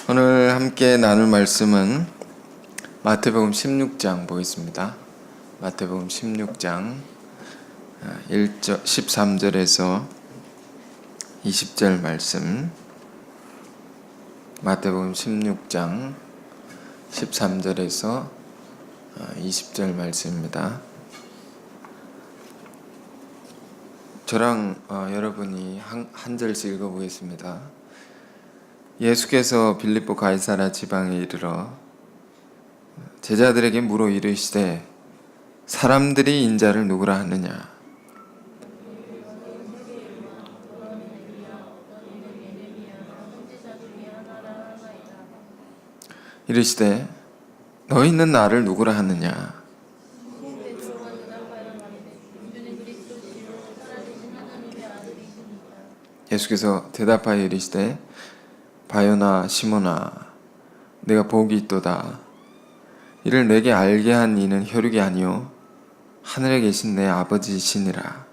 오늘 함께 나눌 말씀은 마태복음 16장 보겠습니다. 마태복음 16장 13절에서 20절 말씀. 마태복음 16장 13절에서 20절 말씀입니다. 저랑 여러분이 한 절씩 읽어보겠습니다. 예수께서 빌립보 가이사랴 지방에 이르러 제자들에게 물어 이르시되 사람들이 인자를 누구라 하느냐. 이르시되 너희는 나를 누구라 하느냐. 예수께서 대답하여 이르시되 바요나 시몬아, 내가 복이 있도다. 이를 내게 알게 한 이는 혈육이 아니요 하늘에 계신 내 아버지시니라.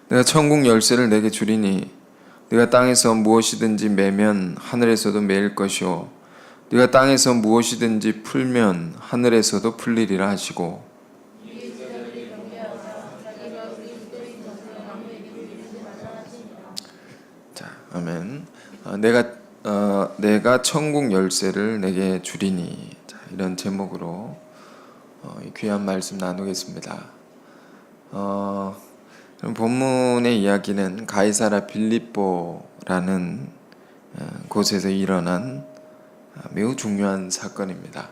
내가 천국 열쇠를 내게 주리니 네가 땅에서 무엇이든지 매면 하늘에서도 매일 것이요 네가 땅에서 무엇이든지 풀면 하늘에서도 풀리리라 하시고, 자, 아멘. 내가 천국 열쇠를 내게 주리니. 자, 이런 제목으로 귀한 말씀 나누겠습니다. 본문의 이야기는 가이사랴 빌립보라는 곳에서 일어난 매우 중요한 사건입니다.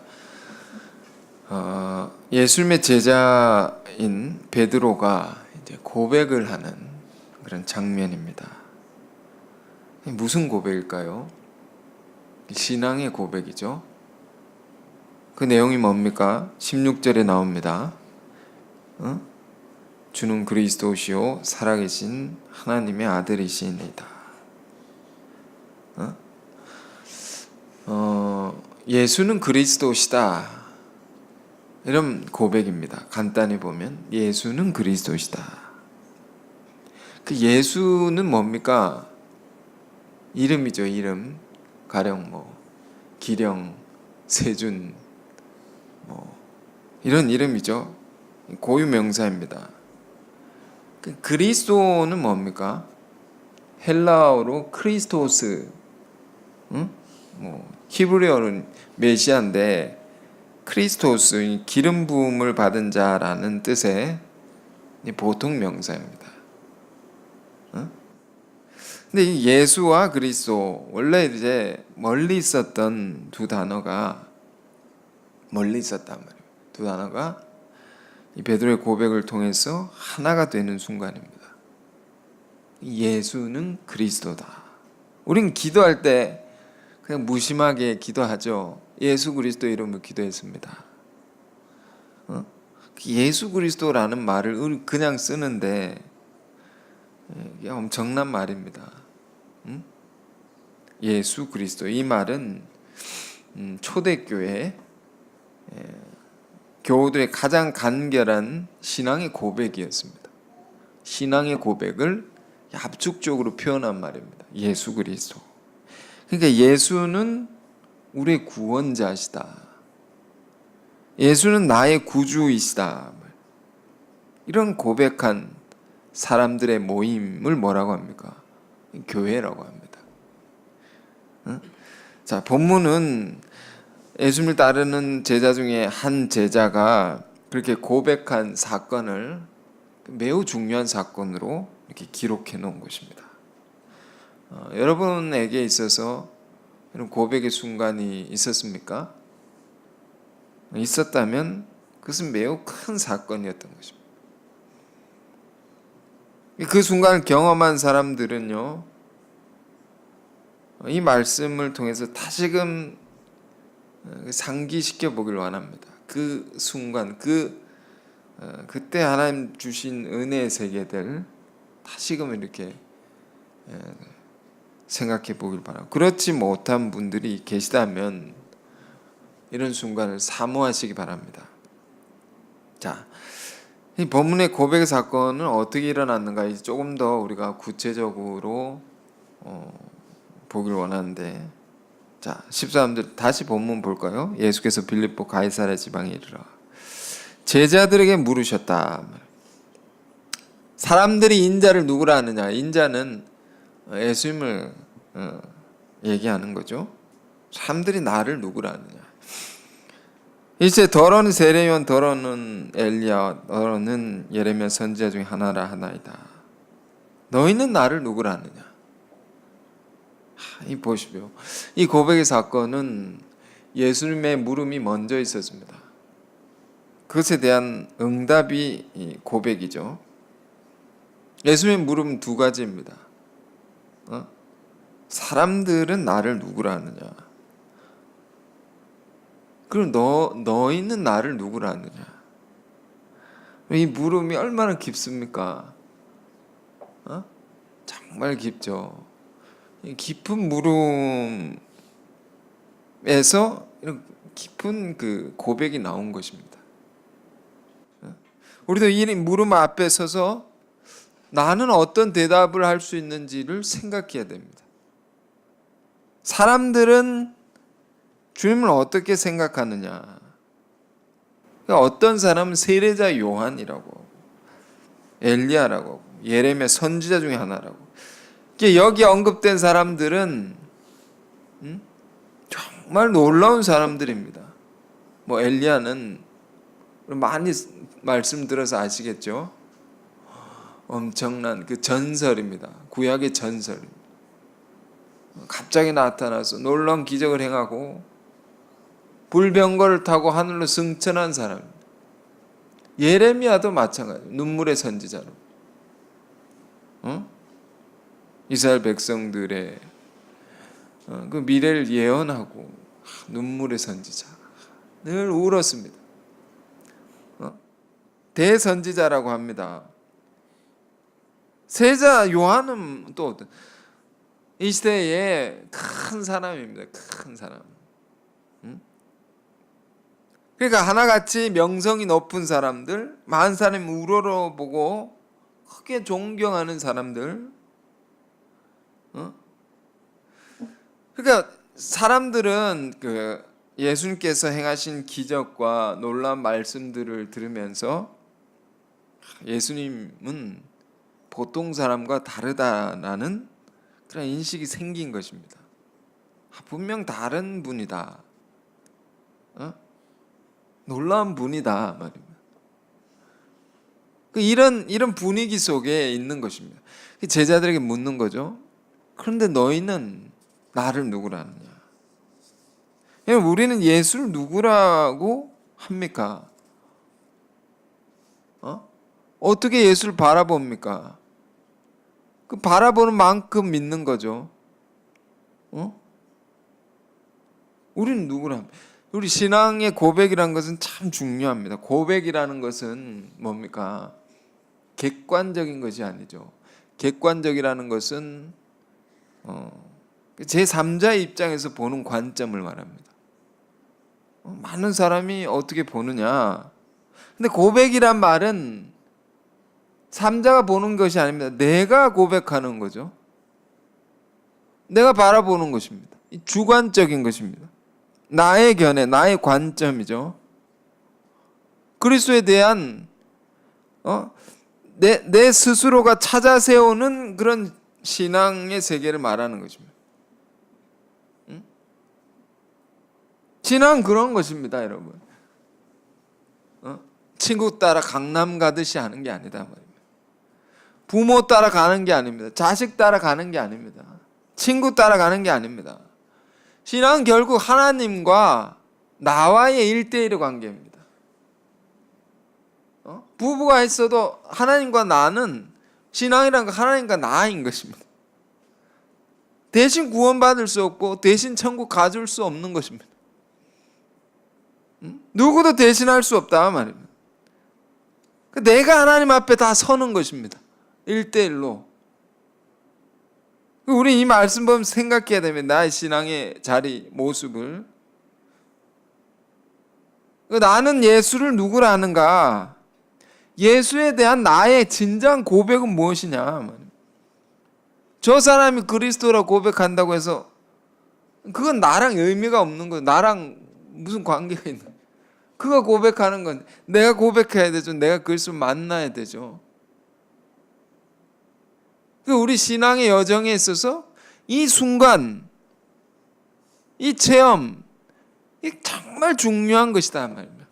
예수님의 제자인 베드로가 이제 고백을 하는 그런 장면입니다. 무슨 고백일까요? 신앙의 고백이죠. 그 내용이 뭡니까? 16절에 나옵니다. 주는 그리스도시요 살아계신 하나님의 아들이시니이다. 예수는 그리스도시다. 이런 고백입니다. 간단히 보면 예수는 그리스도시다. 그 예수는 뭡니까? 이름이죠. 이름. 가령 기령, 세준 이런 이름이죠. 고유 명사입니다. 그 그리스도는 뭡니까? 헬라어로 크리스토스, 히브리어는 메시아인데 크리스토스, 기름 부음을 받은 자라는 뜻의 보통 명사입니다. 근데 이 예수와 그리스도, 원래 이제 멀리 있었던 두 단어가 멀리 있었단 말이에요. 두 단어가 이 베드로의 고백을 통해서 하나가 되는 순간입니다. 예수는 그리스도다. 우린 기도할 때 그냥 무심하게 기도하죠. 예수 그리스도 이름으로 기도했습니다. 예수 그리스도라는 말을 그냥 쓰는데 이게 엄청난 말입니다. 예수 그리스도, 이 말은 초대교회 교우들의 가장 간결한 신앙의 고백이었습니다. 신앙의 고백을 압축적으로 표현한 말입니다. 예수 그리스도. 그러니까 예수는 우리의 구원자시다. 예수는 나의 구주이시다. 이런 고백한 사람들의 모임을 뭐라고 합니까? 교회라고 합니다. 자, 본문은 예수님을 따르는 제자 중에 한 제자가 그렇게 고백한 사건을 매우 중요한 사건으로 이렇게 기록해 놓은 것입니다. 여러분에게 있어서 이런 고백의 순간이 있었습니까? 있었다면 그것은 매우 큰 사건이었던 것입니다. 그 순간을 경험한 사람들은요, 이 말씀을 통해서 다시금 상기시켜 보길 원합니다. 그 순간, 그때 하나님 주신 은혜의 세계들 다시금 이렇게 생각해 보길 바랍니다. 그렇지 못한 분들이 계시다면 이런 순간을 사모하시기 바랍니다. 자, 이 본문의 고백의 사건은 어떻게 일어났는가 이제 조금 더 우리가 구체적으로 보길 원하는데, 자 13절 다시 본문 볼까요? 예수께서 빌립보 가이사랴 지방에 이르러 제자들에게 물으셨다. 사람들이 인자를 누구라 하느냐? 인자는 예수님을 얘기하는 거죠. 사람들이 나를 누구라 하느냐? 이제 더러는 세례요한, 더러는 엘리야, 더러는 예레미야 선지자 중에 하나라 하나이다. 너희는 나를 누구라 하느냐? 이 보십시오. 이 고백의 사건은 예수님의 물음이 먼저 있었습니다. 그것에 대한 응답이 이 고백이죠. 예수님의 물음은 두 가지입니다. 사람들은 나를 누구라 하느냐? 그럼 너희는 나를 누구라 하느냐? 이 물음이 얼마나 깊습니까? 정말 깊죠. 이 깊은 물음에서 이런 깊은 그 고백이 나온 것입니다. 우리도 이 물음 앞에 서서 나는 어떤 대답을 할 수 있는지를 생각해야 됩니다. 사람들은 주님을 어떻게 생각하느냐? 어떤 사람은 세례자 요한이라고 하고, 엘리야라고 하고, 예레미야 선지자 중에 하나라고. 여기 언급된 사람들은 정말 놀라운 사람들입니다. 뭐 엘리야는 많이 말씀 들어서 아시겠죠? 엄청난 그 전설입니다. 구약의 전설입니다. 갑자기 나타나서 놀라운 기적을 행하고 불병거를 타고 하늘로 승천한 사람입니다. 예레미야도 마찬가지예요. 눈물의 선지자로. 이스라엘 백성들의 그 미래를 예언하고 눈물의 선지자. 늘 울었습니다. 대선지자라고 합니다. 세자 요한은 또 이 시대에 큰 사람입니다. 큰 사람. 그러니까 하나같이 명성이 높은 사람들, 많은 사람이 우러러보고 크게 존경하는 사람들. 그러니까 사람들은 그 예수님께서 행하신 기적과 놀라운 말씀들을 들으면서 예수님은 보통 사람과 다르다라는 그런 인식이 생긴 것입니다. 분명 다른 분이다. 놀라운 분이다 말입니다. 이런 분위기 속에 있는 것입니다. 제자들에게 묻는 거죠. 그런데 너희는 나를 누구라 하느냐? 우리는 예수를 누구라고 합니까? 어떻게 예수를 바라봅니까? 그 바라보는 만큼 믿는 거죠. 우리는 누구라 합니까? 우리 신앙의 고백이라는 것은 참 중요합니다. 고백이라는 것은 뭡니까? 객관적인 것이 아니죠. 객관적이라는 것은 제3자의 입장에서 보는 관점을 말합니다. 많은 사람이 어떻게 보느냐. 근데 고백이란 말은 3자가 보는 것이 아닙니다. 내가 고백하는 거죠. 내가 바라보는 것입니다. 주관적인 것입니다. 나의 견해, 나의 관점이죠. 그리스도에 대한 내 스스로가 찾아 세우는 그런 신앙의 세계를 말하는 것입니다. 신앙은 그런 것입니다, 여러분. 친구 따라 강남 가듯이 하는 게 아니다 말입니다. 부모 따라 가는 게 아닙니다. 자식 따라 가는 게 아닙니다. 친구 따라 가는 게 아닙니다. 신앙은 결국 하나님과 나와의 1대1의 관계입니다. 부부가 있어도 하나님과 나는, 신앙이란 건 하나님과 나인 것입니다. 대신 구원받을 수 없고 대신 천국 가줄 수 없는 것입니다. 누구도 대신할 수 없다 말입니다. 내가 하나님 앞에 다 서는 것입니다. 1대1로. 우리 이 말씀 보면 생각해야 됩니다. 나의 신앙의 자리, 모습을. 나는 예수를 누구라 하는가? 예수에 대한 나의 진정한 고백은 무엇이냐? 저 사람이 그리스도라고 고백한다고 해서 그건 나랑 의미가 없는 거예요. 나랑 무슨 관계가 있는 거예요. 그가 고백하는 건 내가 고백해야 되죠. 내가 그리스도를 만나야 되죠. 우리 신앙의 여정에 있어서 이 순간, 이 체험, 이 정말 중요한 것이다 말입니다.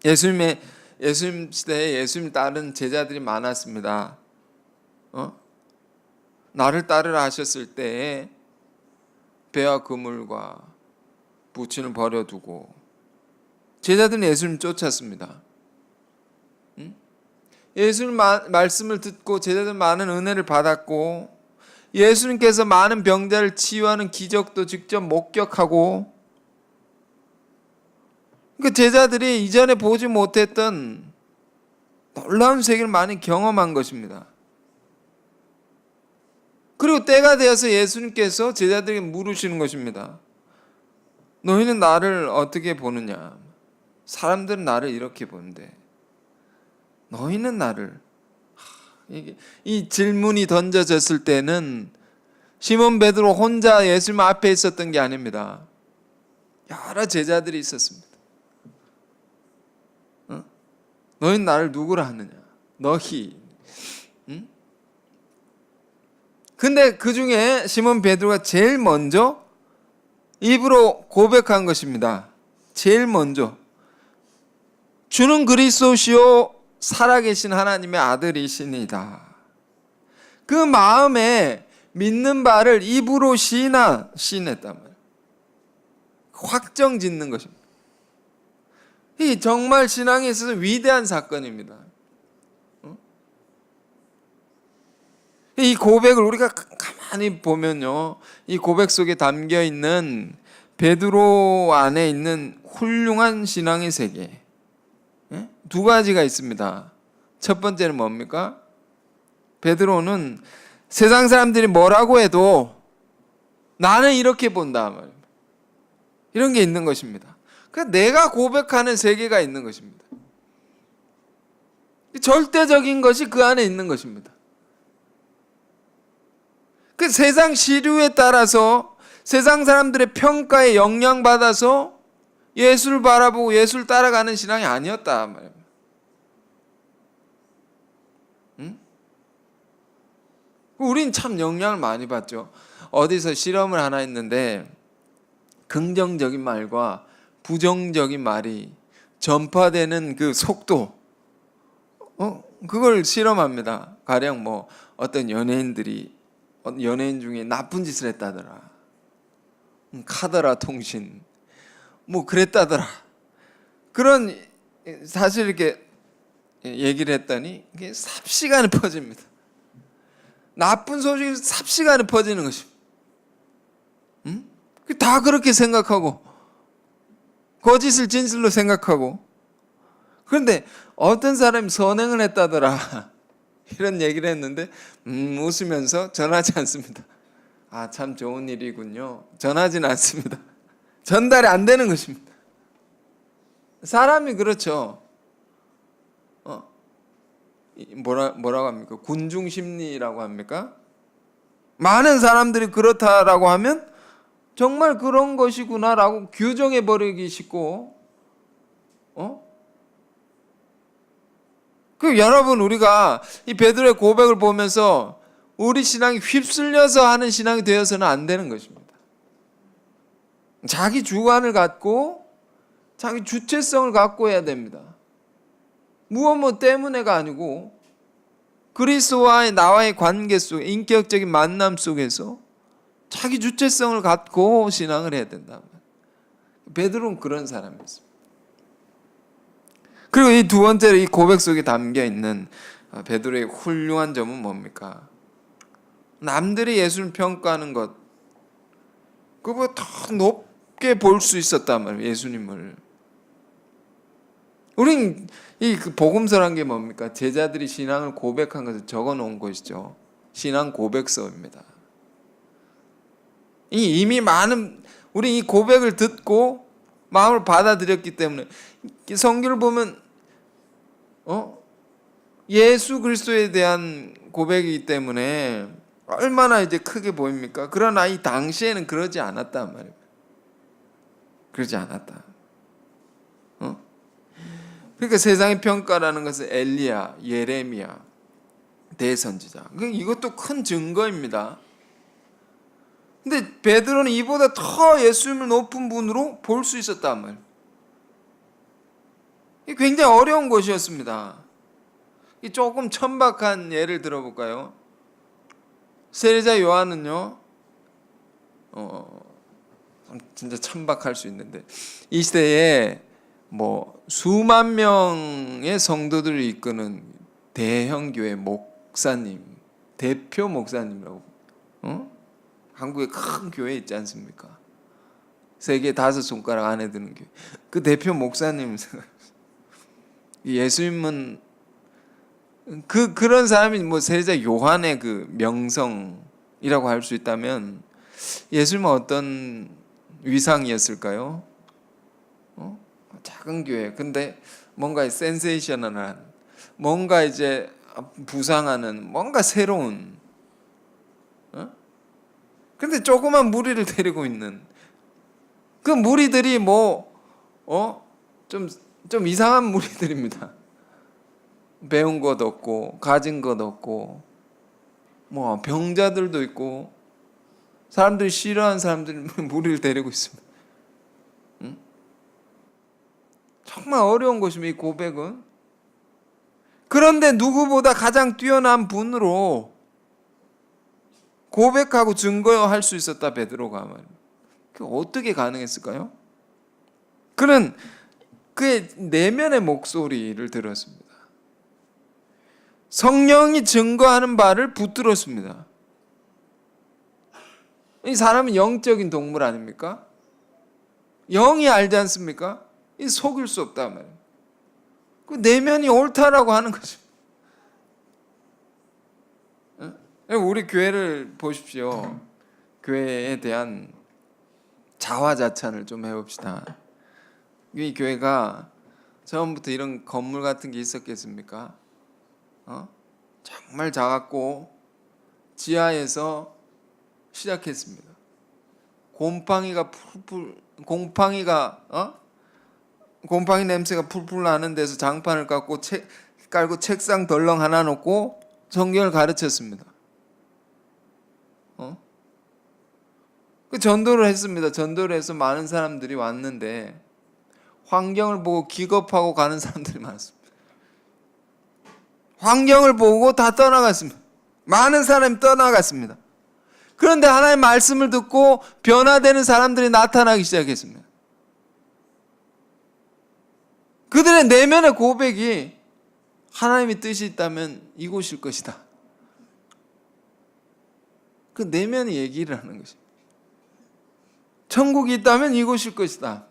예수님 시대에 예수님 따른 제자들이 많았습니다. 나를 따르라 하셨을 때에 배와 그물과 부친을 버려두고 제자들은 예수님 쫓았습니다. 예수님 말씀을 듣고 제자들 많은 은혜를 받았고 예수님께서 많은 병자를 치유하는 기적도 직접 목격하고 그 제자들이 이전에 보지 못했던 놀라운 세계를 많이 경험한 것입니다. 그리고 때가 되어서 예수님께서 제자들에게 물으시는 것입니다. 너희는 나를 어떻게 보느냐? 사람들은 나를 이렇게 보는데 너희는 나를. 이 질문이 던져졌을 때는 시몬 베드로 혼자 예수님 앞에 있었던 게 아닙니다. 여러 제자들이 있었습니다. 너희는 나를 누구라 하느냐? 너희. 근데 그 중에 시몬 베드로가 제일 먼저 입으로 고백한 것입니다. 제일 먼저. 주는 그리스도시요 살아계신 하나님의 아들이시니다. 그 마음에 믿는 바를 입으로 시인했단 말이에요. 확정 짓는 것입니다. 이 정말 신앙에 있어서 위대한 사건입니다. 이 고백을 우리가 가만히 보면요, 이 고백 속에 담겨 있는 베드로 안에 있는 훌륭한 신앙의 세계 두 가지가 있습니다. 첫 번째는 뭡니까? 베드로는 세상 사람들이 뭐라고 해도 나는 이렇게 본다 말입니다. 이런 게 있는 것입니다. 그러니까 내가 고백하는 세계가 있는 것입니다. 절대적인 것이 그 안에 있는 것입니다. 그 세상 시류에 따라서 세상 사람들의 평가에 영향받아서 예수를 바라보고 예수를 따라가는 신앙이 아니었다 말입니다. 우린 참 영향을 많이 받죠. 어디서 실험을 하나 했는데 긍정적인 말과 부정적인 말이 전파되는 그 속도, 그걸 실험합니다. 가령 뭐 어떤 연예인 중에 나쁜 짓을 했다더라, 카더라 통신 뭐 그랬다더라, 그런 사실 이렇게 얘기를 했더니 이게 삽시간에 퍼집니다. 나쁜 소식이 삽시간에 퍼지는 것입니다. 다 그렇게 생각하고 거짓을 진실로 생각하고, 그런데 어떤 사람이 선행을 했다더라 이런 얘기를 했는데 웃으면서 전하지 않습니다. 아, 참 좋은 일이군요. 전하지는 않습니다. 전달이 안 되는 것입니다. 사람이 그렇죠. 뭐라고 합니까? 군중심리라고 합니까? 많은 사람들이 그렇다라고 하면 정말 그런 것이구나라고 규정해 버리기 쉽고, 그 여러분, 우리가 이 베드로의 고백을 보면서 우리 신앙이 휩쓸려서 하는 신앙이 되어서는 안 되는 것입니다. 자기 주관을 갖고 자기 주체성을 갖고 해야 됩니다. 무엇 때문에가 아니고 그리스도와의 나와의 관계 속에, 인격적인 만남 속에서 자기 주체성을 갖고 신앙을 해야 된다. 베드로는 그런 사람이었습니다. 그리고 이 두 번째로 이 고백 속에 담겨 있는 베드로의 훌륭한 점은 뭡니까? 남들이 예수를 평가하는 것, 그거보다 더 높게 볼 수 있었단 말이에요. 예수님을. 우린 이 복음서란 게 뭡니까? 제자들이 신앙을 고백한 것을 적어 놓은 것이죠. 신앙 고백서입니다. 이미 우리 이 고백을 듣고 마음을 받아들였기 때문에 성경을 보면 예수 그리스도에 대한 고백이기 때문에 얼마나 이제 크게 보입니까? 그러나 이 당시에는 그러지 않았단 말이에요. 그러지 않았다. 그러니까 세상의 평가라는 것은 엘리야, 예레미야, 대선지자. 이것도 큰 증거입니다. 근데 베드로는 이보다 더 예수님을 높은 분으로 볼 수 있었단 말이에요. 이게 굉장히 어려운 것이었습니다. 조금 천박한 예를 들어볼까요? 세례자 요한은요, 진짜 천박할 수 있는데, 이 시대에 뭐 수만 명의 성도들을 이끄는 대형 교회 목사님, 대표 목사님이라고, 한국에 큰 교회 있지 않습니까? 세계 5손가락 안에 드는 교회. 그 대표 목사님 예수님은 그런 사람이 뭐 세례자 요한의 그 명성이라고 할 수 있다면 예수님은 어떤 위상이었을까요? 작은 교회. 근데 뭔가 센세이셔널한, 뭔가 이제 부상하는, 뭔가 새로운. 근데 조그만 무리를 데리고 있는 그 무리들이 좀 이상한 무리들입니다. 배운 것 없고 가진 것 없고 뭐 병자들도 있고 사람들이 싫어하는 사람들이 무리를 데리고 있습니다. 정말 어려운 것입니다. 이 고백은. 그런데 누구보다 가장 뛰어난 분으로 고백하고 증거할 수 있었다 베드로가 말입니다. 그 어떻게 가능했을까요? 그는 그의 내면의 목소리를 들었습니다. 성령이 증거하는 바를 붙들었습니다. 이 사람은 영적인 동물 아닙니까? 영이 알지 않습니까? 이 속일 수 없다 말이에요. 그 내면이 옳다라고 하는 거죠. 우리 교회를 보십시오. 교회에 대한 자화자찬을 좀 해봅시다. 이 교회가 처음부터 이런 건물 같은 게 있었겠습니까? 정말 작았고 지하에서 시작했습니다. 곰팡이 냄새가 풀풀 나는 데서 장판을 깔고 책상 덜렁 하나 놓고 성경을 가르쳤습니다. 그 전도를 했습니다. 전도를 해서 많은 사람들이 왔는데 환경을 보고 기겁하고 가는 사람들이 많았습니다. 환경을 보고 다 떠나갔습니다. 많은 사람이 떠나갔습니다. 그런데 하나님의 말씀을 듣고 변화되는 사람들이 나타나기 시작했습니다. 그들의 내면의 고백이 하나님의 뜻이 있다면 이곳일 것이다. 그 내면의 얘기를 하는 것입니다. 천국이 있다면 이곳일 것이다.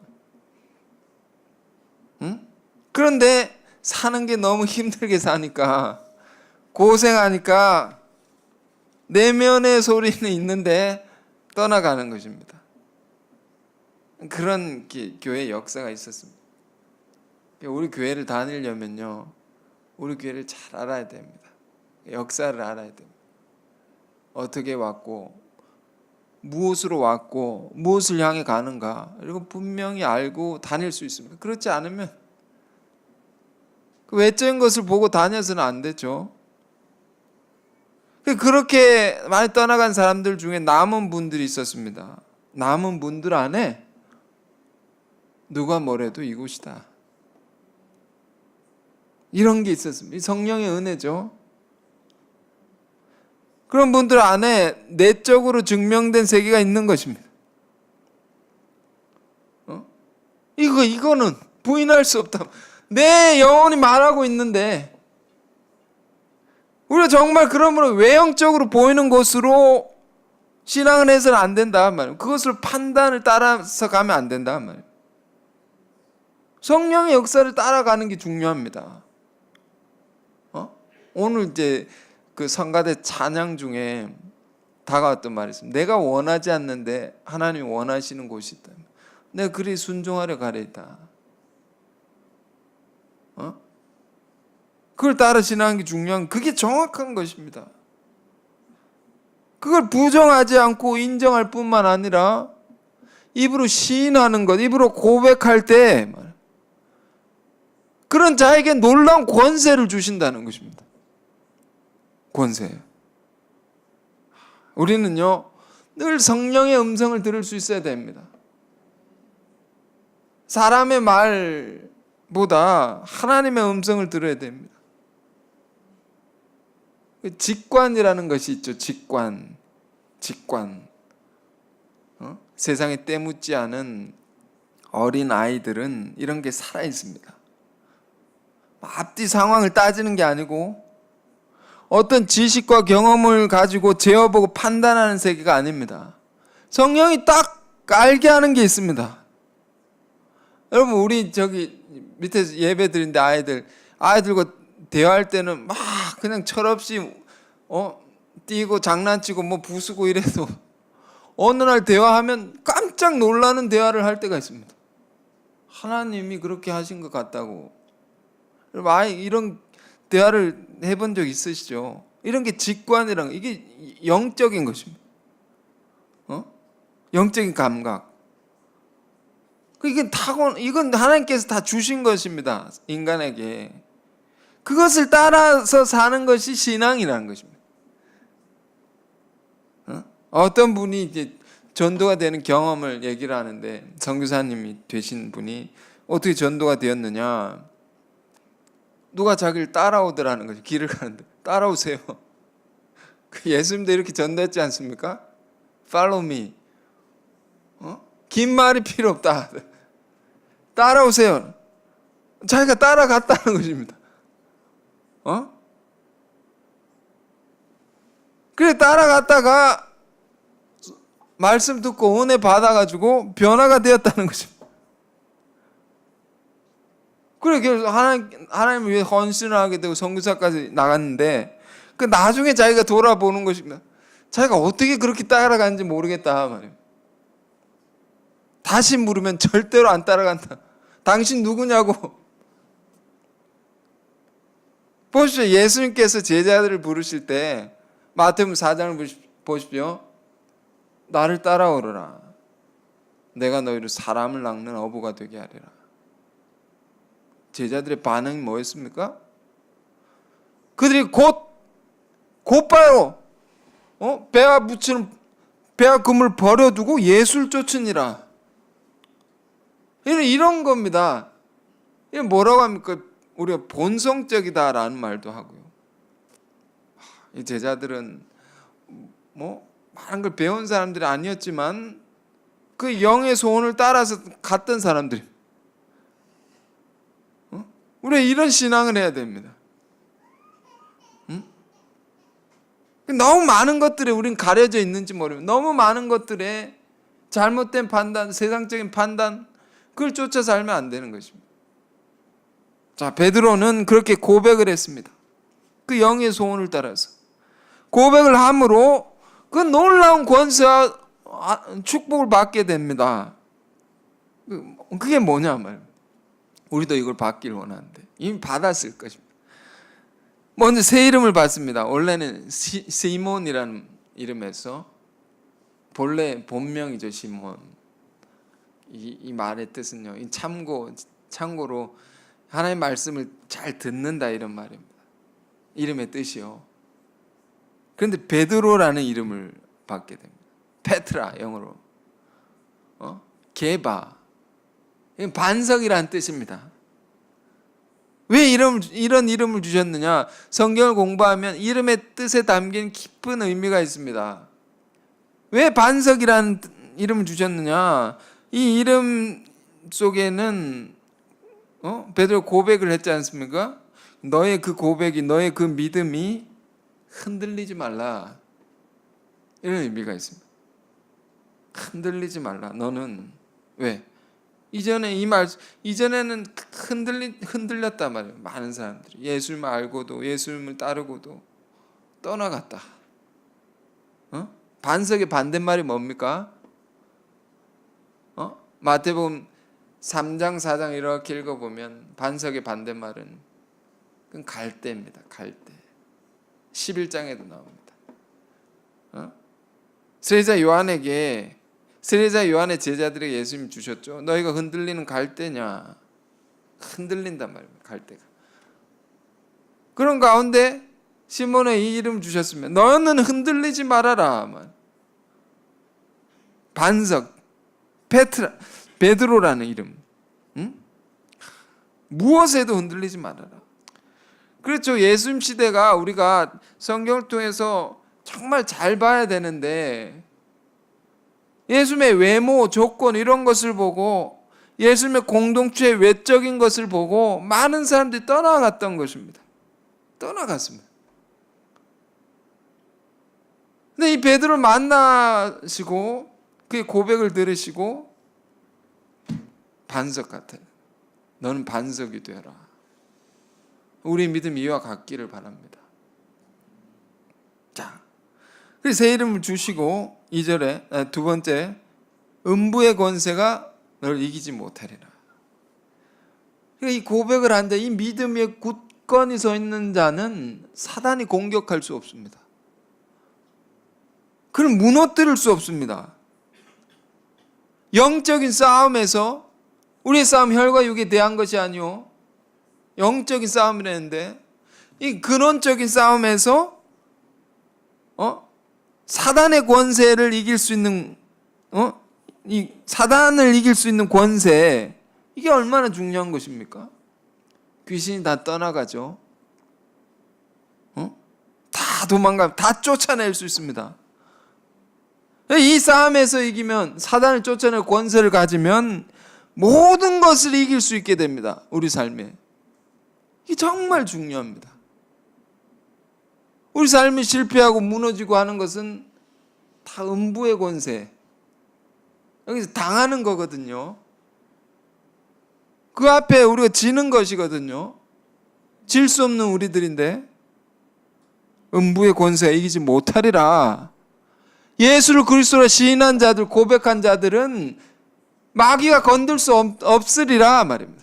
그런데 사는 게 너무 힘들게 사니까, 고생하니까 내면의 소리는 있는데 떠나가는 것입니다. 그런 교회 역사가 있었습니다. 우리 교회를 다니려면요, 우리 교회를 잘 알아야 됩니다. 역사를 알아야 됩니다. 어떻게 왔고 무엇으로 왔고 무엇을 향해 가는가, 이거 분명히 알고 다닐 수 있습니다. 그렇지 않으면 그 외적인 것을 보고 다녀서는 안 되죠. 그렇게 많이 떠나간 사람들 중에 남은 분들이 있었습니다. 남은 분들 안에 누가 뭐래도 이곳이다, 이런 게 있었습니다. 성령의 은혜죠. 그런 분들 안에 내적으로 증명된 세계가 있는 것입니다. 이거는 부인할 수 없다. 내 영혼이 말하고 있는데, 우리가 정말 그러므로 외형적으로 보이는 것으로 신앙을 해서는 안 된다 말이에요. 그것을 판단을 따라서 가면 안 된다 말이에요. 성령의 역사를 따라가는 게 중요합니다. 오늘 이제 그 성가대 찬양 중에 다가왔던 말이 있습니다. 내가 원하지 않는데 하나님이 원하시는 곳이 있다. 내가 그리 순종하려 가려있다. 그걸 따라 신앙하는 게 중요한, 그게 정확한 것입니다. 그걸 부정하지 않고 인정할 뿐만 아니라 입으로 시인하는 것, 입으로 고백할 때 그런 자에게 놀라운 권세를 주신다는 것입니다. 권세. 우리는요, 늘 성령의 음성을 들을 수 있어야 됩니다. 사람의 말보다 하나님의 음성을 들어야 됩니다. 직관이라는 것이 있죠. 직관. 세상에 때묻지 않은 어린 아이들은 이런 게 살아 있습니다. 앞뒤 상황을 따지는 게 아니고 어떤 지식과 경험을 가지고 재어보고 판단하는 세계가 아닙니다. 성령이 딱 알게 하는 게 있습니다. 여러분, 우리 저기 밑에서 예배 드리는데 아이들과 대화할 때는 막 그냥 철없이 뛰고 장난치고 뭐 부수고 이래도 어느 날 대화하면 깜짝 놀라는 대화를 할 때가 있습니다. 하나님이 그렇게 하신 것 같다고. 여러분, 이런 대화를 해본 적 있으시죠? 이런 게 직관이랑, 이게 영적인 것입니다. 영적인 감각. 이건 하나님께서 다 주신 것입니다. 인간에게. 그것을 따라서 사는 것이 신앙이라는 것입니다. 어떤 분이 이제 전도가 되는 경험을 얘기를 하는데, 선교사님이 되신 분이 어떻게 전도가 되었느냐, 누가 자기를 따라오더라는 거죠. 길을 가는데 따라오세요. 예수님도 이렇게 전도했지 않습니까? Follow me. 긴 말이 필요 없다. 따라오세요. 자기가 따라갔다는 것입니다. 그래, 따라갔다가 말씀 듣고 은혜 받아가지고 변화가 되었다는 것입니다. 그래, 하나님을 위해 헌신을 하게 되고 선교사까지 나갔는데, 그 나중에 자기가 돌아보는 것입니다. 자기가 어떻게 그렇게 따라가는지 모르겠다 말이에요. 다시 물으면 절대로 안 따라간다. 당신 누구냐고. 보십시오. 예수님께서 제자들을 부르실 때 마태복음 4장을 보십시오. 나를 따라오너라. 내가 너희를 사람을 낚는 어부가 되게 하리라. 제자들의 반응이 뭐였습니까? 그들이 곧바로 배와 그물 버려두고 예수를 쫓으니라. 이런 겁니다. 이게 뭐라고 합니까? 우리가 본성적이다라는 말도 하고요. 이 제자들은 많은 걸 배운 사람들이 아니었지만 그 영의 소원을 따라서 갔던 사람들이. 우리가 이런 신앙을 해야 됩니다. 너무 많은 것들에 우리는 가려져 있는지 모르면, 너무 많은 것들에 잘못된 판단, 세상적인 판단, 그걸 쫓아 살면 안 되는 것입니다. 자, 베드로는 그렇게 고백을 했습니다. 그 영의 소원을 따라서 고백을 함으로 그 놀라운 권세와 축복을 받게 됩니다. 그게 뭐냐 말이에요. 우리도 이걸 받기를 원하는데 이미 받았을 것입니다. 먼저 새 이름을 받습니다. 원래는 시몬이라는 이름에서, 본래 본명이죠. 시몬. 이 말의 뜻은요, 참고로 하나님의 말씀을 잘 듣는다 이런 말입니다. 이름의 뜻이요. 그런데 베드로라는 이름을 받게 됩니다. 페트라, 영어로 게바, 반석이라는 뜻입니다. 왜 이런 이름을 주셨느냐? 성경을 공부하면 이름의 뜻에 담긴 깊은 의미가 있습니다. 왜 반석이라는 이름을 주셨느냐? 이 이름 속에는 베드로 고백을 했지 않습니까? 너의 그 고백이, 너의 그 믿음이 흔들리지 말라, 이런 의미가 있습니다. 흔들리지 말라. 너는 왜? 이전에는 흔들렸단 말이에요. 많은 사람들이 예수님을 알고도 예수님을 따르고도 떠나갔다. 반석의 반대말이 뭡니까? 마태복음 3장 4장 이렇게 읽어보면 반석의 반대말은 그건 갈대입니다. 갈대. 11장에도 나옵니다. 세례자 요한에게, 세례자 요한의 제자들에게 예수님이 주셨죠. 너희가 흔들리는 갈대냐? 흔들린단 말입니다. 갈대가. 그런 가운데 시몬의 이 이름 주셨으면 너는 흔들리지 말아라. 반석, 베드로라는 이름. 무엇에도 흔들리지 말아라. 그렇죠. 예수님 시대가 우리가 성경을 통해서 정말 잘 봐야 되는데, 예수님의 외모, 조건 이런 것을 보고, 예수님의 공동체의 외적인 것을 보고 많은 사람들이 떠나갔던 것입니다. 떠나갔습니다. 근데 이 베드로를 만나시고 그의 고백을 들으시고, 반석 같아. 너는 반석이 되어라. 우리 믿음 이와 같기를 바랍니다. 자, 그래서 새 이름을 주시고 2절에 두 번째, 음부의 권세가 너를 이기지 못하리라. 이 고백을 한 자, 이 믿음의 굳건히 서 있는 자는 사단이 공격할 수 없습니다. 그를 무너뜨릴 수 없습니다. 영적인 싸움에서, 우리의 싸움 혈과 육에 대한 것이 아니오 영적인 싸움이라는데, 이 근원적인 싸움에서 사단의 권세를 이길 수 있는, 이 사단을 이길 수 있는 권세, 이게 얼마나 중요한 것입니까? 귀신이 다 떠나가죠. 다 도망가면 다 쫓아낼 수 있습니다. 이 싸움에서 이기면, 사단을 쫓아낼 권세를 가지면 모든 것을 이길 수 있게 됩니다. 우리 삶에. 이게 정말 중요합니다. 우리 삶이 실패하고 무너지고 하는 것은 다 음부의 권세, 여기서 당하는 거거든요. 그 앞에 우리가 지는 것이거든요. 질 수 없는 우리들인데, 음부의 권세가 이기지 못하리라. 예수를 그리스도로 시인한 자들, 고백한 자들은 마귀가 건들 수 없으리라 말입니다.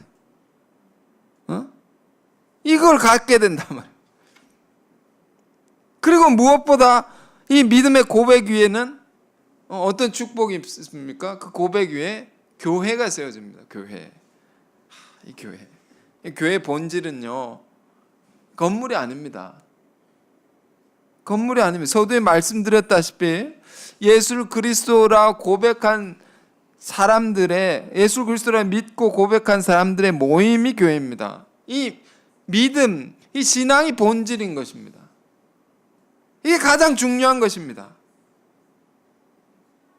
이걸 갖게 된단 말이에요. 그리고 무엇보다 이 믿음의 고백 위에는 어떤 축복이 있습니까? 그 고백 위에 교회가 세워집니다. 교회. 이 교회. 이 교회의 본질은요, 건물이 아닙니다. 건물이 아닙니다. 서두에 말씀드렸다시피 예수를 그리스도라 고백한 사람들의, 예수 그리스도라 믿고 고백한 사람들의 모임이 교회입니다. 이 믿음, 이 신앙이 본질인 것입니다. 이게 가장 중요한 것입니다.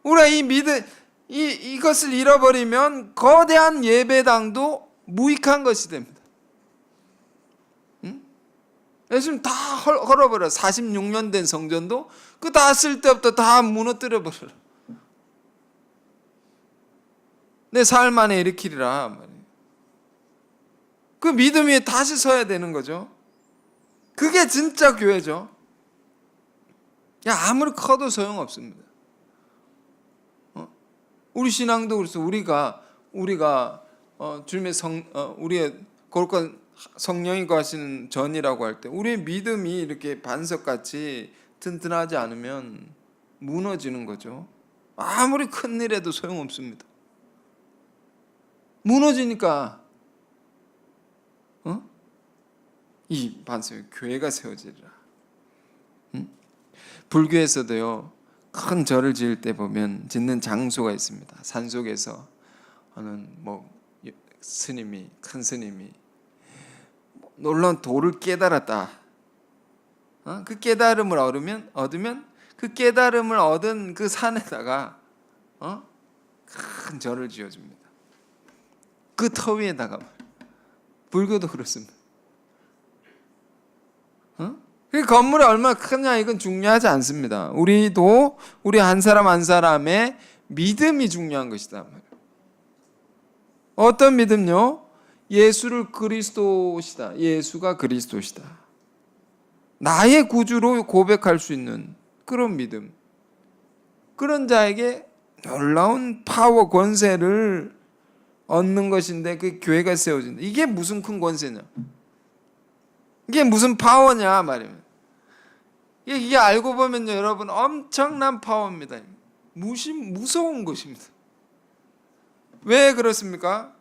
우리가 이 믿음, 이것을 잃어버리면 거대한 예배당도 무익한 것이 됩니다. 예수님 다 헐어버려. 46년 된 성전도 그 다 쓸데없다 다 무너뜨려 버려. 내 삶 안에 일으키리라. 그 믿음 위에 다시 서야 되는 거죠. 그게 진짜 교회죠. 아무리 커도 소용없습니다. 우리 신앙도 그래서 우리가 주님의 우리의 거룩한 성령이 거하시는 전이라고 할 때 우리의 믿음이 이렇게 반석같이 튼튼하지 않으면 무너지는 거죠. 아무리 큰 일에도 소용없습니다. 무너지니까 이 반석에 교회가 세워지리라. 불교에서도요, 큰 절을 지을 때 보면 짓는 장소가 있습니다. 산속에서 하는 스님이, 큰 스님이 놀라운 도를 깨달았다. 그 깨달음을 얻으면 그 깨달음을 얻은 그 산에다가 큰 절을 지어줍니다. 그 터 위에다가. 불교도 그렇습니다. 그 건물이 얼마나 크냐 이건 중요하지 않습니다. 우리도 우리 한 사람 한 사람의 믿음이 중요한 것이다. 어떤 믿음요? 예수를 그리스도시다. 예수가 그리스도시다. 나의 구주로 고백할 수 있는 그런 믿음. 그런 자에게 놀라운 파워, 권세를 얻는 것인데 그 교회가 세워진다. 이게 무슨 큰 권세냐? 이게 무슨 파워냐 말입니다. 이게 알고 보면요, 여러분, 엄청난 파워입니다. 무서운 것입니다. 왜 그렇습니까?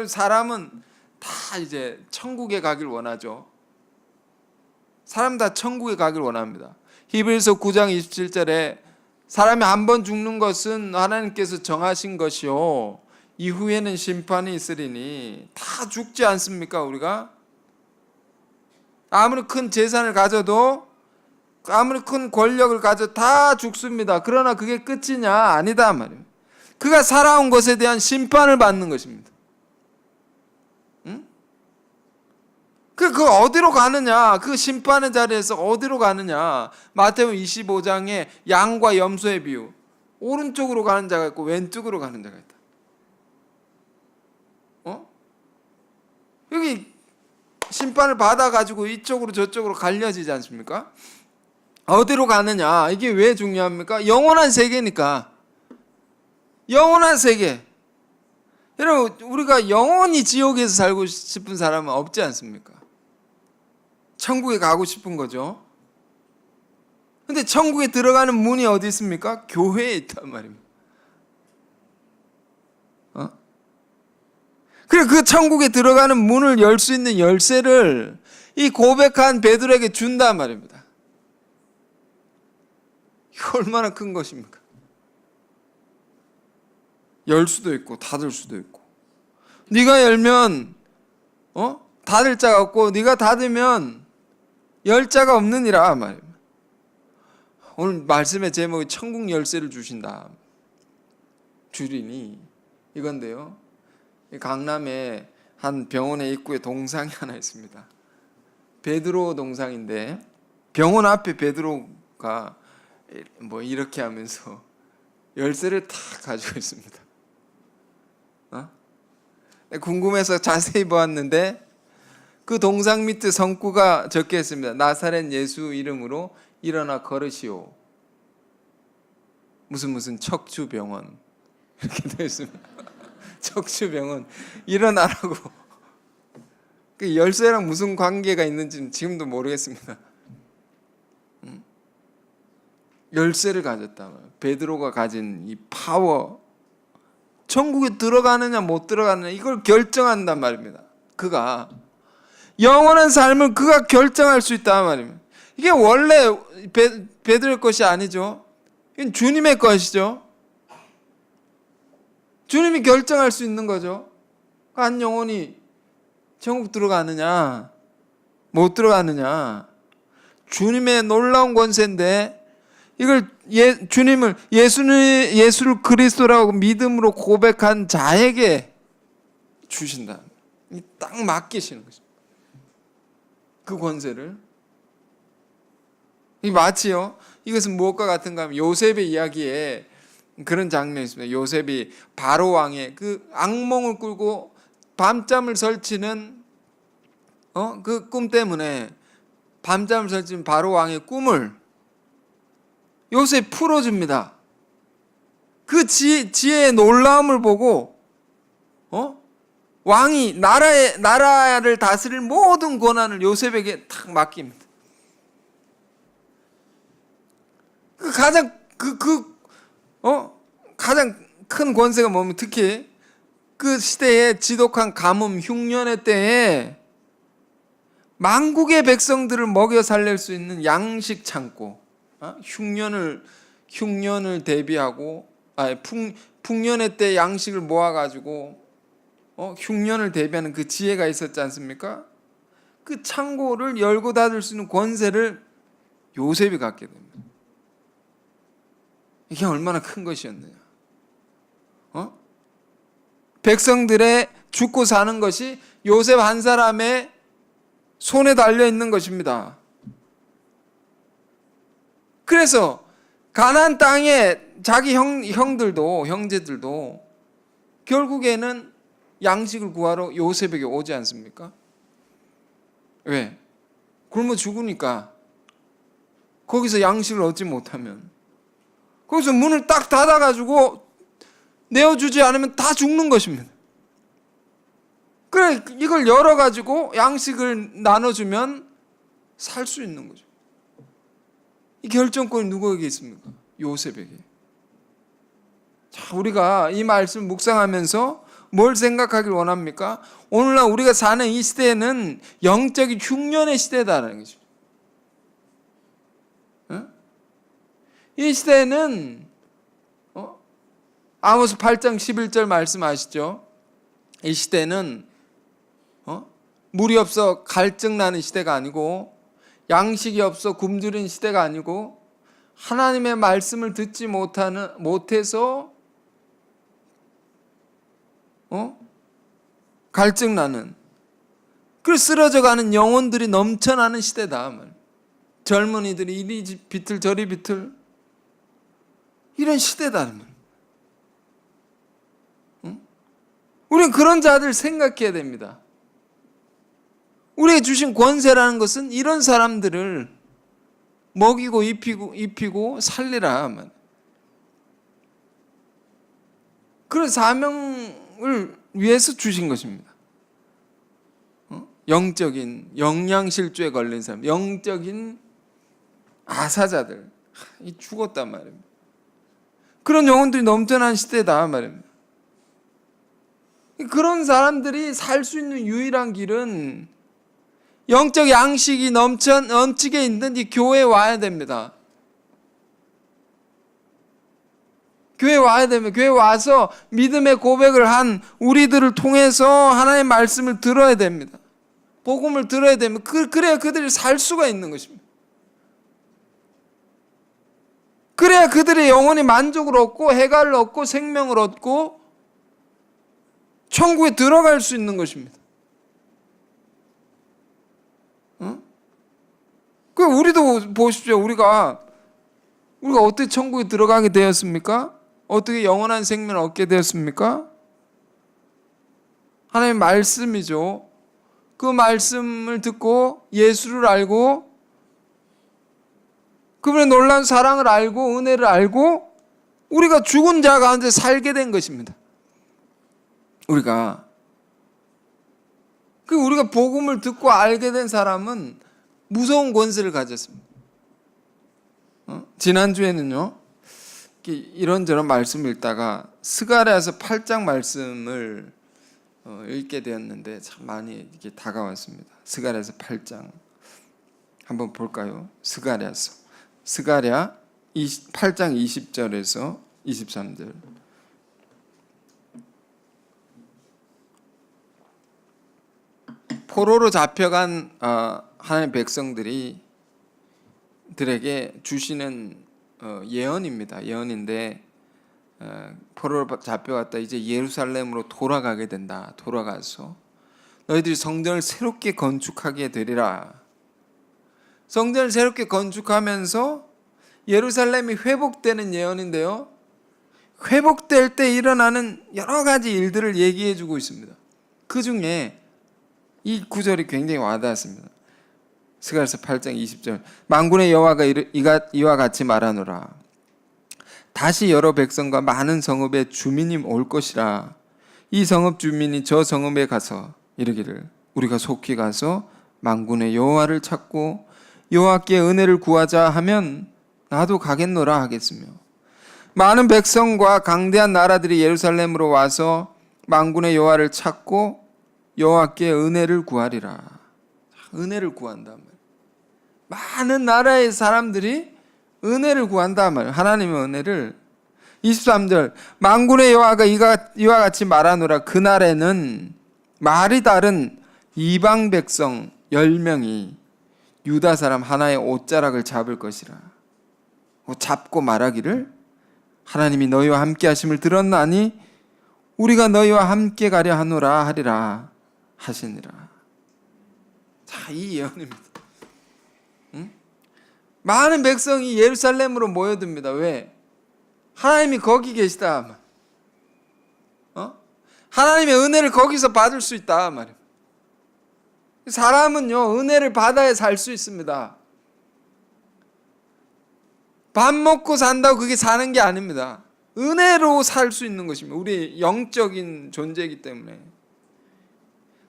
사람은 다 이제 천국에 가길 원하죠. 사람 다 천국에 가길 원합니다. 히브리서 9장 27절에 사람이 한 번 죽는 것은 하나님께서 정하신 것이요 이후에는 심판이 있으리니, 다 죽지 않습니까? 우리가 아무리 큰 재산을 가져도, 아무리 큰 권력을 가져도 다 죽습니다. 그러나 그게 끝이냐? 아니다 말이에요. 그가 살아온 것에 대한 심판을 받는 것입니다. 그 어디로 가느냐? 그 심판의 자리에서 어디로 가느냐? 마태복음 25장에 양과 염소의 비유, 오른쪽으로 가는 자가 있고 왼쪽으로 가는 자가 있다. 여기 심판을 받아가지고 이쪽으로 저쪽으로 갈려지지 않습니까? 어디로 가느냐? 이게 왜 중요합니까? 영원한 세계니까. 영원한 세계. 여러분, 우리가 영원히 지옥에서 살고 싶은 사람은 없지 않습니까? 천국에 가고 싶은 거죠. 근데 천국에 들어가는 문이 어디 있습니까? 교회에 있단 말입니다. 그래, 그 천국에 들어가는 문을 열 수 있는 열쇠를 이 고백한 베드로에게 준단 말입니다. 이거 얼마나 큰 것입니까? 열 수도 있고 닫을 수도 있고, 네가 열면 닫을 자가 없고 네가 닫으면 열 자가 없느니라 말입니다. 오늘 말씀의 제목이 천국 열쇠를 주신다. 주리니 이건데요, 강남에 한 병원의 입구에 동상이 하나 있습니다. 베드로 동상인데, 병원 앞에 베드로가 뭐 이렇게 하면서 열쇠를 탁 가지고 있습니다. 궁금해서 자세히 보았는데 그 동상 밑에 성구가 적혀 있습니다. 나사렛 예수 이름으로 일어나 걸으시오. 무슨 척추병원 이렇게 되어 있습니다. 척추병원 일어나라고. 그 열쇠랑 무슨 관계가 있는지는 지금도 모르겠습니다. 열쇠를 가졌다. 베드로가 가진 이 파워, 천국에 들어가느냐 못 들어가느냐 이걸 결정한단 말입니다. 그가 영원한 삶을 그가 결정할 수 있단 말입니다. 이게 원래 베드로의 것이 아니죠. 이건 주님의 것이죠. 주님이 결정할 수 있는 거죠. 한 영혼이 천국 들어가느냐 못 들어가느냐, 주님의 놀라운 권세인데 이걸 주님을 예수를 그리스도라고 믿음으로 고백한 자에게 주신다. 딱 맡기시는 것입니다. 그 권세를. 이 마치요, 이것은 무엇과 같은가 하면 요셉의 이야기에 그런 장면이 있습니다. 요셉이 바로 왕의 그 악몽을 꾸고 밤잠을 설치는 그 꿈 때문에 밤잠을 설치는 바로 왕의 꿈을 요셉이 풀어줍니다. 그 지혜의 놀라움을 보고 왕이 나라를 다스릴 모든 권한을 요셉에게 탁 맡깁니다. 가장 큰 권세가 뭐냐면, 특히 그 시대의 지독한 가뭄 흉년의 때에 만국의 백성들을 먹여 살릴 수 있는 양식 창고, 흉년을 대비하고, 풍년의 때 양식을 모아가지고 흉년을 대비하는 그 지혜가 있었지 않습니까? 그 창고를 열고 닫을 수 있는 권세를 요셉이 갖게 됩니다. 이게 얼마나 큰 것이었느냐. 백성들의 죽고 사는 것이 요셉 한 사람의 손에 달려 있는 것입니다. 그래서 가나안 땅에 자기 형제들도 결국에는 양식을 구하러 요셉에게 오지 않습니까? 왜? 굶어 죽으니까. 거기서 양식을 얻지 못하면 거기서 문을 딱 닫아가지고 내어주지 않으면 다 죽는 것입니다. 그래, 이걸 열어가지고 양식을 나눠주면 살 수 있는 거죠. 이 결정권이 누구에게 있습니까? 요셉에게. 자, 우리가 이 말씀 묵상하면서 뭘 생각하길 원합니까? 오늘날 우리가 사는 이 시대는 영적인 흉년의 시대다라는 거죠. 이 시대는 아모스 8장 11절 말씀 아시죠? 이 시대는 물이 없어 갈증 나는 시대가 아니고, 양식이 없어 굶주린 시대가 아니고, 하나님의 말씀을 듣지 못해서 갈증 나는, 그 쓰러져가는 영혼들이 넘쳐나는 시대다. 젊은이들이 이리 비틀 저리 비틀 이런 시대다. 우리는 그런 자들 생각해야 됩니다. 우리에게 주신 권세라는 것은 이런 사람들을 먹이고 입히고 살리라. 그런 사명을 위해서 주신 것입니다. 영적인 영양실조에 걸린 사람, 영적인 아사자들, 죽었단 말입니다. 그런 영혼들이 넘쳐난 시대다 말입니다. 그런 사람들이 살 수 있는 유일한 길은 영적 양식이 넘치게 있는 이 교회에 와야 됩니다. 교회에 와야 됩니다. 교회에 와서 믿음의 고백을 한 우리들을 통해서 하나님의 말씀을 들어야 됩니다. 복음을 들어야 됩니다. 그래야 그들이 살 수가 있는 것입니다. 그래야 그들의 영혼이 만족을 얻고 해갈을 얻고 생명을 얻고 천국에 들어갈 수 있는 것입니다. 그 우리도 보십시오. 우리가 어떻게 천국에 들어가게 되었습니까? 어떻게 영원한 생명을 얻게 되었습니까? 하나님의 말씀이죠. 그 말씀을 듣고 예수를 알고 그분의 놀라운 사랑을 알고 은혜를 알고 우리가 죽은 자 가운데 살게 된 것입니다. 우리가 복음을 듣고 알게 된 사람은 무서운 권세를 가졌습니다. 지난주에는요, 이런저런 말씀을 읽다가 스가랴서 8장 말씀을 읽게 되었는데 참 많이 이렇게 다가왔습니다. 스가랴서 8장 한번 볼까요? 스가랴 8장 20절에서 23절. 포로로 잡혀간 하나님의 백성들에게 주시는 예언입니다. 예언인데 포로로 잡혀갔다 이제 예루살렘으로 돌아가게 된다. 돌아가서 너희들이 성전을 새롭게 건축하게 되리라. 성전을 새롭게 건축하면서 예루살렘이 회복되는 예언인데요, 회복될 때 일어나는 여러 가지 일들을 얘기해 주고 있습니다. 그 중에 이 구절이 굉장히 와닿았습니다. 스가랴서 8장 20절. 만군의 여호와가 이와 같이 말하노라. 다시 여러 백성과 많은 성읍의 주민이 올 것이라. 이 성읍 주민이 저 성읍에 가서 이르기를 우리가 속히 가서 만군의 여호와를 찾고 여호와께 은혜를 구하자 하면 나도 가겠노라 하겠으며, 많은 백성과 강대한 나라들이 예루살렘으로 와서 만군의 여호와를 찾고 여호와께 은혜를 구하리라. 은혜를 구한다 말이에요. 많은 나라의 사람들이 은혜를 구한다 말이에요. 하나님의 은혜를. 23절. 만군의 여호와가 이와 같이 말하노라. 그날에는 말이 다른 이방 백성 10명이 유다 사람 하나의 옷자락을 잡을 것이라. 잡고 말하기를 하나님이 너희와 함께 하심을 들었나니 우리가 너희와 함께 가려 하노라 하리라 하시니라. 자, 이 예언입니다. 많은 백성이 예루살렘으로 모여듭니다. 왜? 하나님이 거기 계시다. 하나님의 은혜를 거기서 받을 수 있다 말이에요. 사람은요, 은혜를 받아야 살 수 있습니다. 밥 먹고 산다고 그게 사는 게 아닙니다. 은혜로 살 수 있는 것입니다. 우리 영적인 존재이기 때문에.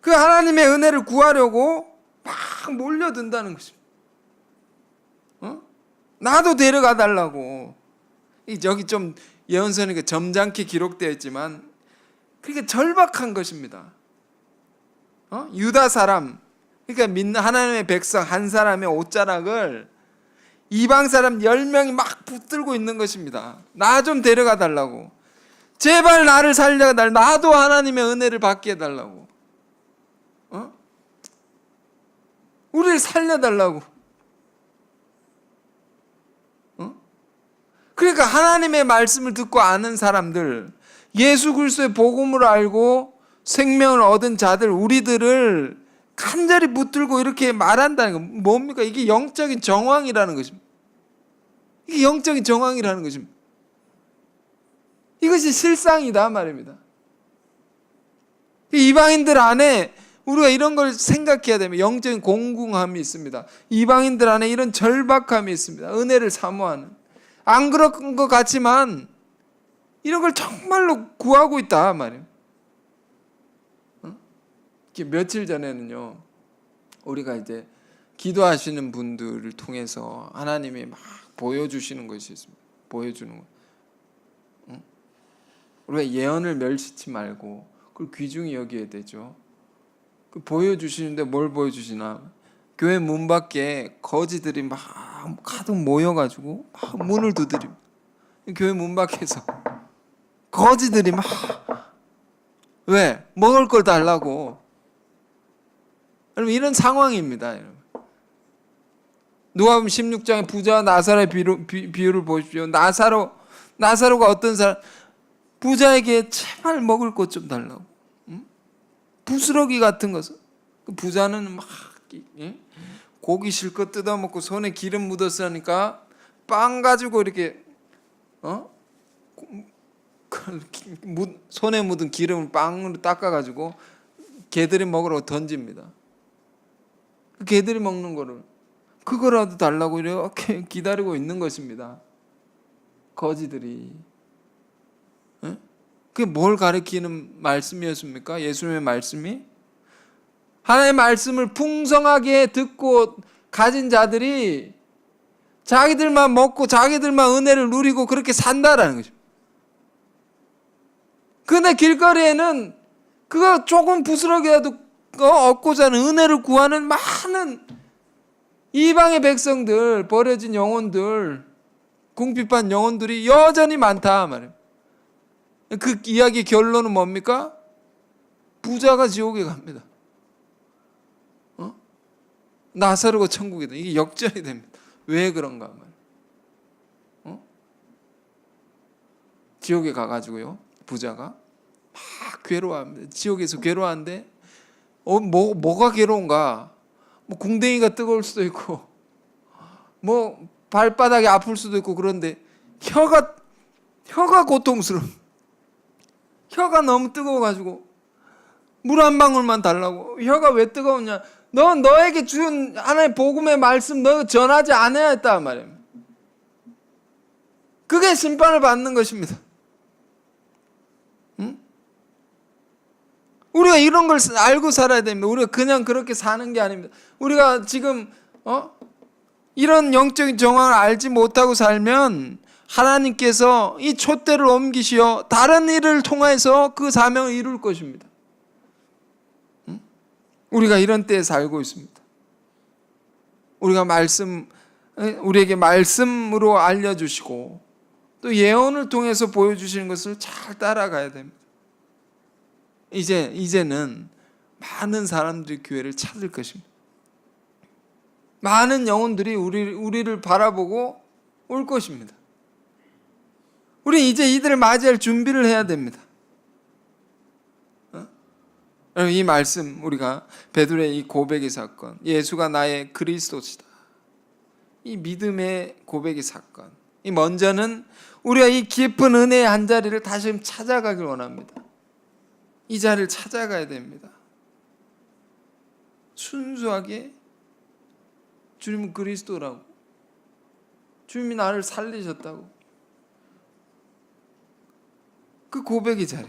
그 하나님의 은혜를 구하려고 막 몰려든다는 것입니다. 나도 데려가 달라고. 여기 좀 예언서는 점잖게 기록되어 있지만 그게 절박한 것입니다. 유다 사람, 그러니까 믿는 하나님의 백성 한 사람의 옷자락을 이방 사람 10명이 막 붙들고 있는 것입니다. 나 좀 데려가 달라고. 제발 나를 살려달라. 나도 하나님의 은혜를 받게 해달라고. 우리를 살려달라고. 그러니까 하나님의 말씀을 듣고 아는 사람들, 예수 그리스도의 복음을 알고 생명을 얻은 자들, 우리들을 간절히 붙들고 이렇게 말한다는 건 뭡니까? 이게 영적인 정황이라는 것입니다. 이게 영적인 정황이라는 것입니다. 이것이 실상이다 말입니다. 이방인들 안에 우리가 이런 걸 생각해야 됩니다. 영적인 공공함이 있습니다. 이방인들 안에 이런 절박함이 있습니다. 은혜를 사모하는. 안 그런 것 같지만 이런 걸 정말로 구하고 있다 말이에요. 며칠 전에는요, 우리가 이제 기도하시는 분들을 통해서 하나님이 막 보여주시는 것이 있습니다. 보여주는 거. 우리가 예언을 멸시치 말고 그걸 귀중히 여겨야 되죠. 그 보여주시는데 뭘 보여주시나? 교회 문 밖에 거지들이 막 가득 모여가지고 막 문을 두드립니다. 교회 문 밖에서 거지들이 막 왜? 먹을 걸 달라고. 여러분 이런 상황입니다. 누가복음 16장의 부자와 나사로의 비유를 보십시오. 나사로가 어떤 사람? 부자에게 제발 먹을 것 좀 달라고. 부스러기 같은 것을. 그 부자는 막 고기 실컷 뜯어먹고 손에 기름 묻었으니까 빵 가지고 이렇게 손에 묻은 기름을 빵으로 닦아가지고 개들이 먹으라고 던집니다. 그 개들이 먹는 거를 그거라도 달라고 이렇게 기다리고 있는 것입니다. 거지들이. 그게 뭘 가리키는 말씀이었습니까? 예수님의 말씀이? 하나님의 말씀을 풍성하게 듣고 가진 자들이 자기들만 먹고 자기들만 은혜를 누리고 그렇게 산다라는 거죠. 그런데 길거리에는 그거 조금 부스러기라도 얻고자 하는 은혜를 구하는 많은 이방의 백성들, 버려진 영혼들, 궁핍한 영혼들이 여전히 많다 말이에요. 그 이야기 결론은 뭡니까? 부자가 지옥에 갑니다. 나사로가 천국이다. 이게 역전이 됩니다. 왜 그런가 말이에요. 지옥에 가가지고요, 부자가 막 괴로워합니다. 지옥에서 괴로워하는데 뭐가 괴로운가? 뭐 궁뎅이가 뜨거울 수도 있고, 뭐 발바닥이 아플 수도 있고, 그런데 혀가 고통스러워. 혀가 너무 뜨거워가지고 물 한 방울만 달라고. 혀가 왜 뜨거우냐? 너에게 준 하나님의 복음의 말씀 너 전하지 않아야 했단 말이에요. 그게 심판을 받는 것입니다. 우리가 이런 걸 알고 살아야 됩니다. 우리가 그냥 그렇게 사는 게 아닙니다. 우리가 지금 이런 영적인 정황을 알지 못하고 살면 하나님께서 이 촛대를 옮기시어 다른 일을 통해서 그 사명을 이룰 것입니다. 우리가 이런 때에 살고 있습니다. 우리에게 말씀으로 알려주시고 또 예언을 통해서 보여주시는 것을 잘 따라가야 됩니다. 이제는 많은 사람들이 교회를 찾을 것입니다. 많은 영혼들이 우리를 바라보고 올 것입니다. 우리 이제 이들을 맞이할 준비를 해야 됩니다. 이 말씀, 우리가 베드로의 이 고백의 사건, 예수가 나의 그리스도시다, 이 믿음의 고백의 사건, 이 먼저는 우리가 이 깊은 은혜의 한 자리를 다시 찾아가길 원합니다. 이 자리를 찾아가야 됩니다. 순수하게 주님은 그리스도라고, 주님이 나를 살리셨다고, 그 고백의 자리.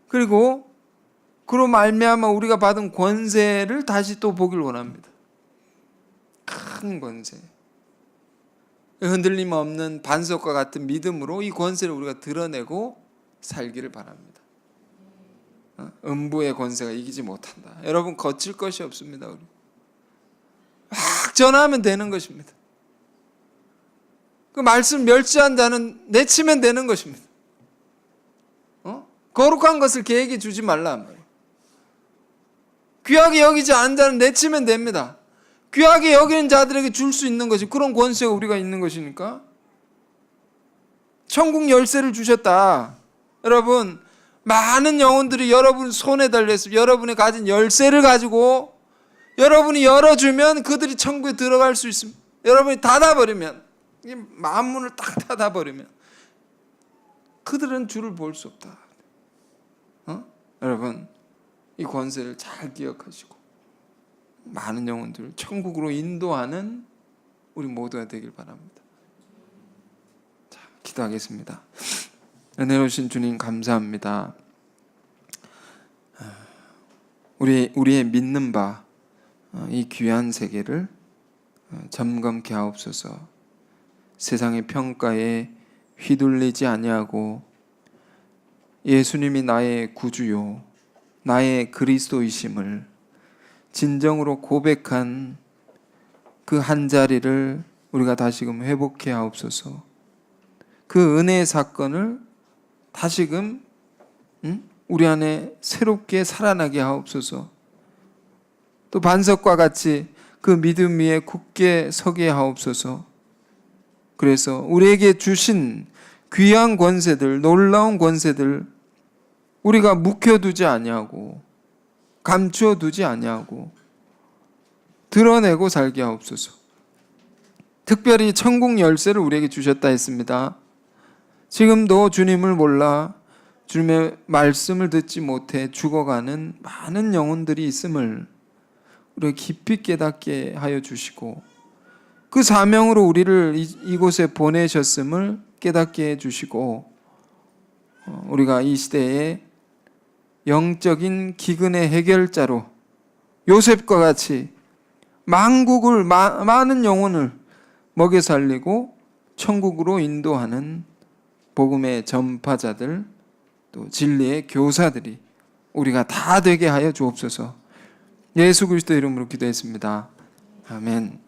그리고 그로 말미암아 우리가 받은 권세를 다시 또 보길 원합니다. 큰 권세, 흔들림 없는 반석과 같은 믿음으로 이 권세를 우리가 드러내고 살기를 바랍니다. 음부의 권세가 이기지 못한다. 여러분, 거칠 것이 없습니다. 우리 막 전하면 되는 것입니다. 그 말씀 멸시한 자는 내치면 되는 것입니다. 거룩한 것을 걔에게 주지 말라 말이에요. 귀하게 여기지 않은 자는 내치면 됩니다. 귀하게 여기는 자들에게 줄 수 있는 것이, 그런 권세가 우리가 있는 것이니까. 천국 열쇠를 주셨다. 여러분, 많은 영혼들이 여러분 손에 달려있습니다. 여러분이 가진 열쇠를 가지고 여러분이 열어주면 그들이 천국에 들어갈 수 있습니다. 여러분이 닫아버리면, 만문을 딱 닫아버리면 그들은 주를 볼 수 없다. 여러분, 이 권세를 잘 기억하시고 많은 영혼들을 천국으로 인도하는 우리 모두가 되길 바랍니다. 자, 기도하겠습니다. 은혜로우신 주님, 감사합니다. 우리의 믿는 바 이 귀한 세계를 점검케 하옵소서. 세상의 평가에 휘둘리지 아니하고 예수님이 나의 구주요 나의 그리스도이심을 진정으로 고백한 그 한 자리를 우리가 다시금 회복해 하옵소서. 그 은혜의 사건을 다시금 우리 안에 새롭게 살아나게 하옵소서. 또 반석과 같이 그 믿음 위에 굳게 서게 하옵소서. 그래서 우리에게 주신 귀한 권세들, 놀라운 권세들 우리가 묵혀두지 아니하고 감추어두지 아니하고 드러내고 살게 하옵소서. 특별히 천국 열쇠를 우리에게 주셨다 했습니다. 지금도 주님을 몰라 주님의 말씀을 듣지 못해 죽어가는 많은 영혼들이 있음을 우리가 깊이 깨닫게 하여 주시고, 그 사명으로 우리를 이곳에 보내셨음을 깨닫게 해주시고, 우리가 이 시대에 영적인 기근의 해결자로 요셉과 같이 만국을 많은 영혼을 먹여 살리고 천국으로 인도하는 복음의 전파자들, 또 진리의 교사들이 우리가 다 되게 하여 주옵소서. 예수 그리스도 이름으로 기도했습니다. 아멘.